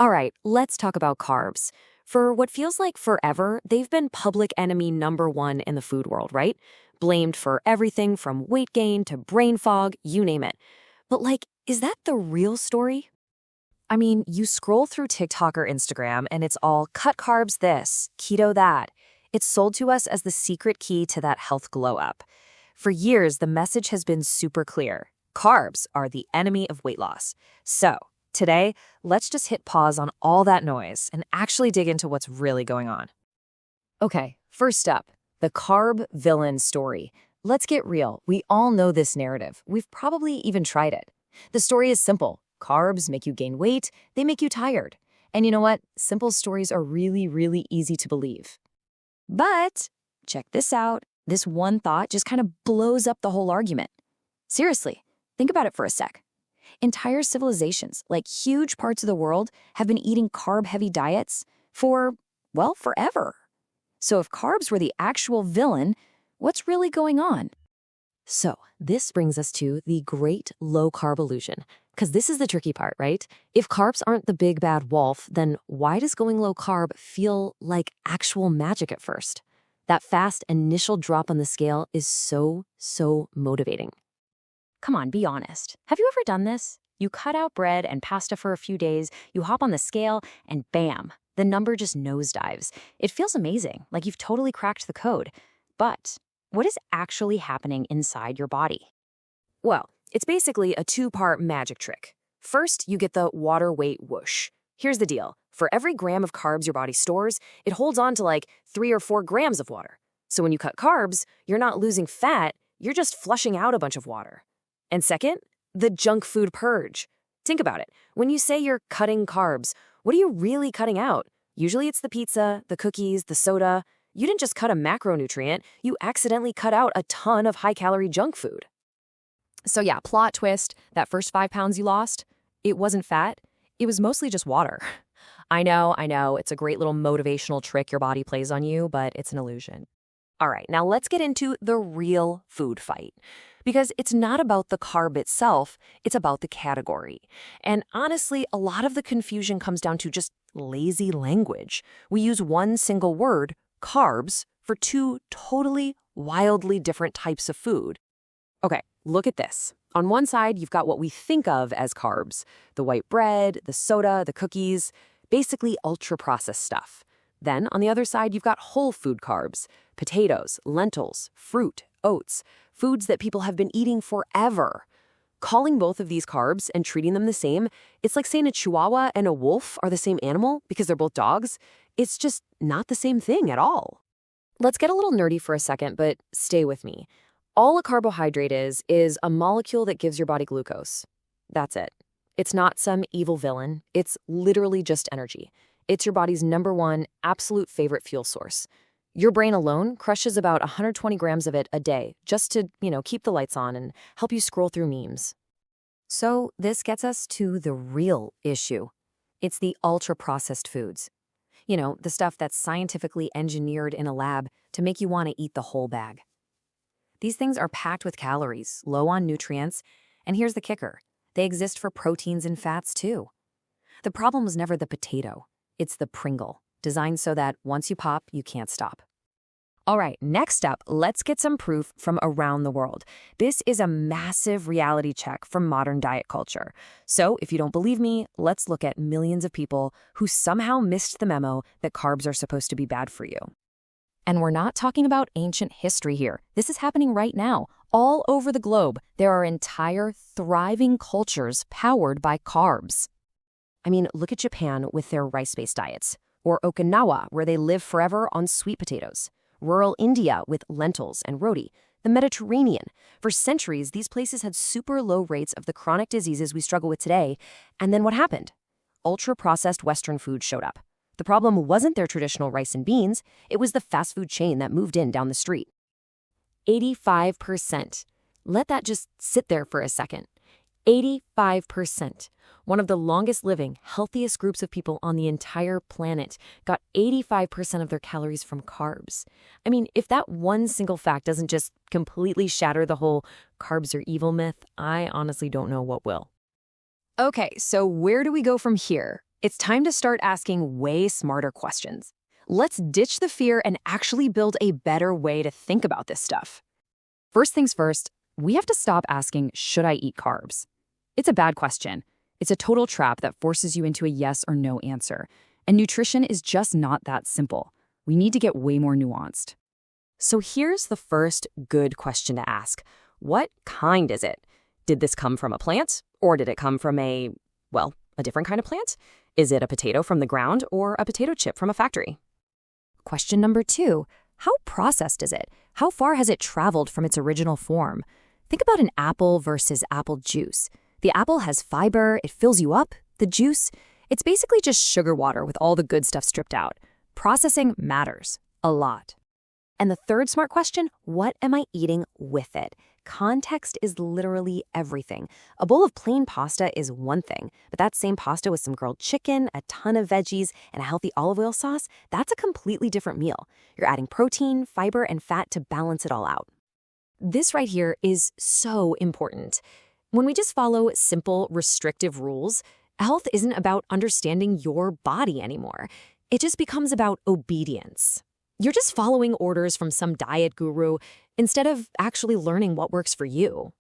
All right, let's talk about carbs. For what feels like forever, they've been public enemy number one in the food world, right? Blamed for everything from weight gain to brain fog, you name it. But is that the real story? I mean, you scroll through TikTok or Instagram and it's all cut carbs this, keto that. It's sold to us as the secret key to that health glow up. For years, the message has been super clear. Carbs are the enemy of weight loss. So, today, let's just hit pause on all that noise and actually dig into what's really going on. Okay, first up, the carb villain story. Let's get real. We all know this narrative. We've probably even tried it. The story is simple. Carbs make you gain weight, they make you tired. And you know what? Simple stories are really, really easy to believe. But check this out. This one thought just kind of blows up the whole argument. Seriously, think about it for a sec. Entire civilizations, like huge parts of the world, have been eating carb-heavy diets for, well, forever. So if carbs were the actual villain, what's really going on? So this brings us to the great low-carb illusion. Because this is the tricky part, right? If carbs aren't the big bad wolf, then why does going low-carb feel like actual magic at first? That fast initial drop on the scale is so motivating. Come on, be honest. Have you ever done this? You cut out bread and pasta for a few days, you hop on the scale, and bam, the number just nosedives. It feels amazing, like you've totally cracked the code. But what is actually happening inside your body? Well, it's basically a two-part magic trick. First, you get the water weight whoosh. Here's the deal. For every gram of carbs your body stores, it holds on to like 3 or 4 grams of water. So when you cut carbs, you're not losing fat, you're just flushing out a bunch of water. And second, the junk food purge. Think about it. When you say you're cutting carbs, what are you really cutting out? Usually it's the pizza, the cookies, the soda. You didn't just cut a macronutrient, you accidentally cut out a ton of high-calorie junk food. So yeah, plot twist, that first 5 pounds you lost, it wasn't fat, it was mostly just water. I know, it's a great little motivational trick your body plays on you, but it's an illusion. All right, now let's get into the real food fight. Because it's not about the carb itself, it's about the category. And honestly, a lot of the confusion comes down to just lazy language. We use one single word, carbs, for 2 totally, wildly different types of food. Okay, look at this. On one side, you've got what we think of as carbs, the white bread, the soda, the cookies, basically ultra-processed stuff. Then, on the other side, you've got whole food carbs, potatoes, lentils, fruit, oats, foods that people have been eating forever. Calling both of these carbs and treating them the same, it's like saying a chihuahua and a wolf are the same animal because they're both dogs. It's just not the same thing at all. Let's get a little nerdy for a second, but stay with me. All a carbohydrate is a molecule that gives your body glucose. That's it. It's not some evil villain. It's literally just energy. It's your body's #1 absolute favorite fuel source. Your brain alone crushes about 120 grams of it a day just to, keep the lights on and help you scroll through memes. So this gets us to the real issue. It's the ultra-processed foods. The stuff that's scientifically engineered in a lab to make you want to eat the whole bag. These things are packed with calories, low on nutrients, and here's the kicker. They exist for proteins and fats too. The problem was never the potato. It's the Pringle, designed so that once you pop, you can't stop. All right, next up, let's get some proof from around the world. This is a massive reality check from modern diet culture. So if you don't believe me, let's look at millions of people who somehow missed the memo that carbs are supposed to be bad for you. And we're not talking about ancient history here. This is happening right now. All over the globe, there are entire thriving cultures powered by carbs. I mean, look at Japan with their rice-based diets, or Okinawa, where they live forever on sweet potatoes, rural India with lentils and roti, the Mediterranean. For centuries, these places had super low rates of the chronic diseases we struggle with today. And then what happened? Ultra-processed Western food showed up. The problem wasn't their traditional rice and beans, it was the fast food chain that moved in down the street. 85%. Let that just sit there for a second. 85%. One of the longest living, healthiest groups of people on the entire planet got 85% of their calories from carbs. I mean, if that one single fact doesn't just completely shatter the whole carbs are evil myth, I honestly don't know what will. Okay, so where do we go from here? It's time to start asking way smarter questions. Let's ditch the fear and actually build a better way to think about this stuff. First things first, we have to stop asking, should I eat carbs? It's a bad question. It's a total trap that forces you into a yes or no answer. And nutrition is just not that simple. We need to get way more nuanced. So here's the first good question to ask. What kind is it? Did this come from a plant? Or did it come from a different kind of plant? Is it a potato from the ground or a potato chip from a factory? Question number 2, how processed is it? How far has it traveled from its original form? Think about an apple versus apple juice. The apple has fiber, it fills you up. The juice, it's basically just sugar water with all the good stuff stripped out. Processing matters a lot. And the third smart question, what am I eating with it? Context is literally everything. A bowl of plain pasta is one thing, but that same pasta with some grilled chicken, a ton of veggies, and a healthy olive oil sauce, that's a completely different meal. You're adding protein, fiber, and fat to balance it all out. This right here is so important. When we just follow simple, restrictive rules, health isn't about understanding your body anymore. It just becomes about obedience. You're just following orders from some diet guru instead of actually learning what works for you.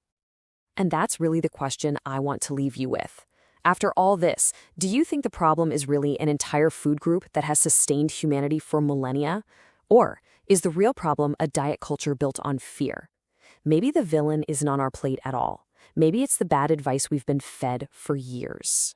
And that's really the question I want to leave you with. After all this, do you think the problem is really an entire food group that has sustained humanity for millennia? Or is the real problem a diet culture built on fear? Maybe the villain isn't on our plate at all. Maybe it's the bad advice we've been fed for years.